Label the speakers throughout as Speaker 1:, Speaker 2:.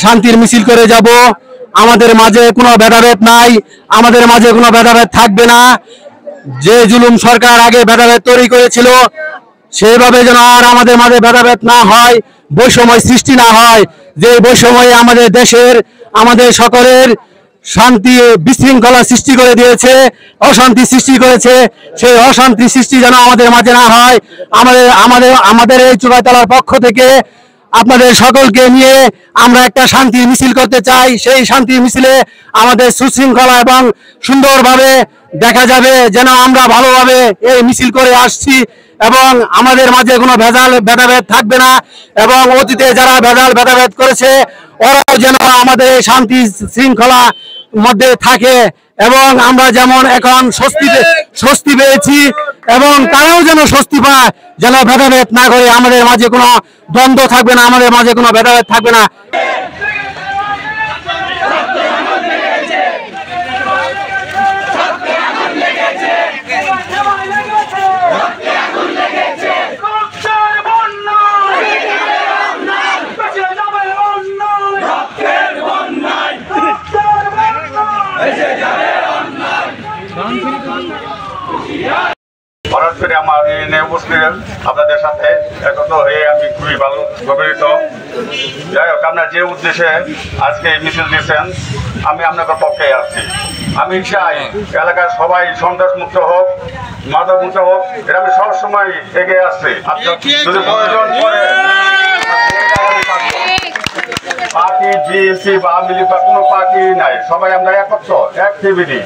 Speaker 1: শান্তির মিছিল করে যাব। আমাদের মাঝে কোনো ভেদাভেদ নাই, আমাদের মাঝে কোনো ভেদাভেদ থাকবে না। যে জুলুম সরকার আগে ভেদাভেদ তৈরি করেছিল সেভাবে যেন আর আমাদের মাঝে ভেদাভেদ না হয়, বৈষম্য সৃষ্টি না হয়। যে বৈষম্যে আমাদের দেশের আমাদের সকলের শান্তি বিশৃঙ্খলা সৃষ্টি করে দিয়েছে, অশান্তি সৃষ্টি করেছে, সেই অশান্তি সৃষ্টি যেন আমাদের মাঝে না হয়। আমাদের এই চুরাইতলার পক্ষ থেকে আপনাদের সকলকে নিয়ে আমরা একটা শান্তি মিছিল করতে চাই। সেই শান্তি মিছিলে আমাদের সুশৃঙ্খলা এবং সুন্দরভাবে দেখা যাবে যেন আমরা ভালোভাবে এই মিছিল করে আসছি এবং আমাদের মাঝে কোনো ভেদাভেদ থাকবে না। এবং অতীতে যারা ভেদাভেদ করেছে ওরাও যেন আমাদের শান্তি শৃঙ্খলা মধ্যে থাকে এবং আমরা যেমন এখন স্বস্তি পেয়েছি এবং তারাও যেন স্বস্তি পায়, যেন ভেদাভেদ না করে। আমাদের মাঝে কোনো দ্বন্দ্ব থাকবে না, আমাদের মাঝে কোনো ভেদাভেদ থাকবে না।
Speaker 2: হঠাৎ করে আমার উপস্থিত আপনাদের সাথে একত্র হয়ে আমি খুবই ভালো গর্বিত। যাই হোক, আপনার যে উদ্দেশ্যে আজকে এই মিছিল দিচ্ছেন আমি আপনাদের পক্ষে আছি। আমি চাই এলাকার সবাই সন্ত্রাস মুক্ত হোক, মাদক মুক্ত হোক, এটা আমি সবসময় এগিয়ে আসছি। যদি প্রয়োজন পড়ে পার্টি বিএনপি বা আওয়ামী লীগ বা কোনো পার্টি নাই, সবাই আমরা একত্র এক টিভিডি।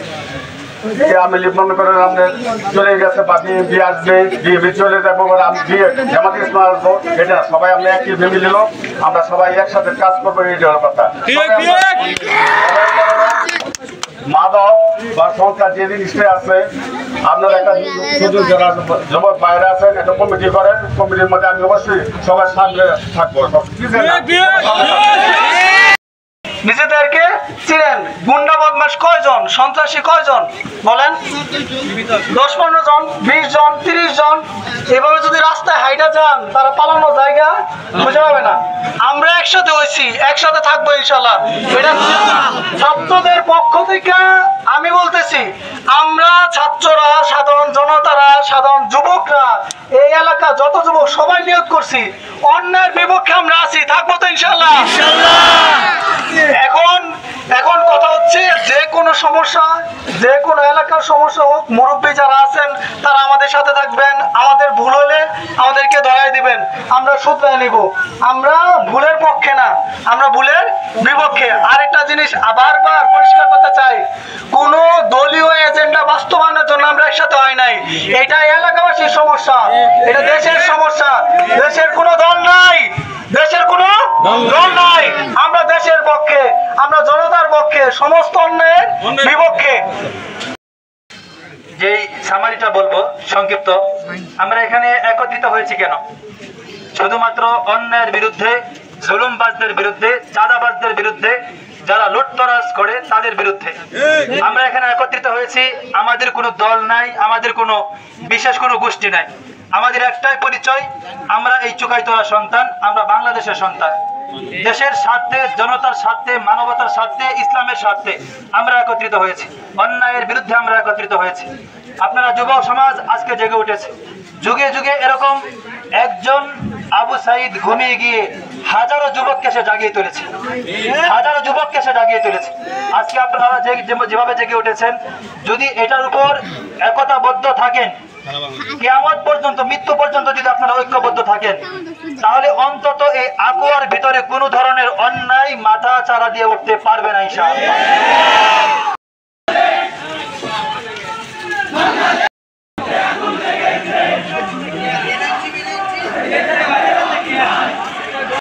Speaker 2: আমি মনে করেন আমাদের চলে গেছে বা বিএনপি আসবে, বিএনপি চলে যাবো, আমি জামাত ইসলাম আসবো, এটা সবাই আমরা একই ফ্যামিলি লোক, আমরা সবাই একসাথে কাজ করবো, এই জন্য কথা। মাদক বা সন্ত্রাস যে জিনিসটা আছে আপনার একটা সুযোগ যারা যুবক বাইরে আছেন একটা কমিটি করেন, কমিটির মধ্যে আমি অবশ্যই সবার সামনে থাকবো।
Speaker 3: নিজেদেরকে চিনেন, গুন্ডা বদমাশ কয়জন, সন্ত্রাসী কয়জন বলেন? 10-15 জন, 20 জন, 30 জন। এভাবে যদি রাস্তায় হাইটা যান তারা পালানোর জায়গা খুঁজে পাবে না। আমরা একসাথে হয়েছি, একসাথে থাকবো ইনশাল্লাহ। এটা ছাত্রদের পক্ষ থেকে আমি বলতেছি, আমরা ছাত্ররা, সাধারণ জনতারা, সাধারণ যুবকরা, এই এলাকা যত যুবক সবাই নিয়োগ করছি অন্যায়ের বিপক্ষে আমরা আছি, থাকবো তো ইনশাল্লাহ। এখন কথা হচ্ছে যে কোনো সমস্যা, যে কোনো এলাকার সমস্যা হোক, মুরব্বী যারা আছেন তারা আমাদের সাথে থাকবেন। আমাদের ভুল হলে আমাদেরকে ধরায় দিবেন, আমরা শুধরায় নিব। আমরা ভুলের পক্ষে না, আমরা ভুলের বিপক্ষে। আরেকটা জিনিস বারবার পরিষ্কার করতে চাই, কোন দলীয় এজেন্ডা বাস্তবায়নের জন্য আমরা একসাথে হয় নাই। এটা এলাকাবাসীর সমস্যা, এটা দেশের সমস্যা। দেশের কোনো দল নাই, দেশের কোনো দল নাই। আমরা দেশের পক্ষে, আমরা জনতার পক্ষে, সমস্ত অন্যায়ের বিপক্ষে। যে সামারিটা বলবো সংক্ষিপ্ত, আমরা এখানে একত্রিত হয়েছি কেন? শুধুমাত্র অন্যায়ের বিরুদ্ধে, জুলুমবাজদের বিরুদ্ধে, চাঁদাবাজদের বিরুদ্ধে, যারা লুটতরাজ করে তাদের বিরুদ্ধে আমরা এখানে একত্রিত হয়েছি। আমাদের কোনো দল নাই, আমাদের কোনো বিশেষ কোনো গোষ্ঠী নাই। আমাদের একটাই পরিচয়, আমরা এই চুকাইতলা সন্তান, আমরা বাংলাদেশের সন্তান। দেশের স্বার্থে, জনতার স্বার্থে, মানবতার স্বার্থে, ইসলামের স্বার্থে আমরা একত্রিত হয়েছি। অন্যায়ের বিরুদ্ধে আমরা একত্রিত হয়েছি। আপনারা যুব সমাজ আজকে জেগে উঠেছে। যুগে যুগে এরকম একজন আবু সাইদ ঘুমিয়ে গিয়ে হাজারো যুবককে সে জাগিয়ে তুলেছে, হাজারো যুবককে সে জাগিয়ে তুলেছে। আজকে আপনারা যেভাবে জেগে উঠেছেন, যদি এটার উপর একতাবদ্ধ থাকেন, কিয়ামত পর্যন্ত, মৃত্যু পর্যন্ত যদি আপনারা ঐক্যবদ্ধ থাকেন, তাহলে অন্তত এই আকুয়ার ভিতরে কোনো ধরনের অন্যায় মাথা চারা দিয়ে উঠতে পারবে না ইনশাআল্লাহ।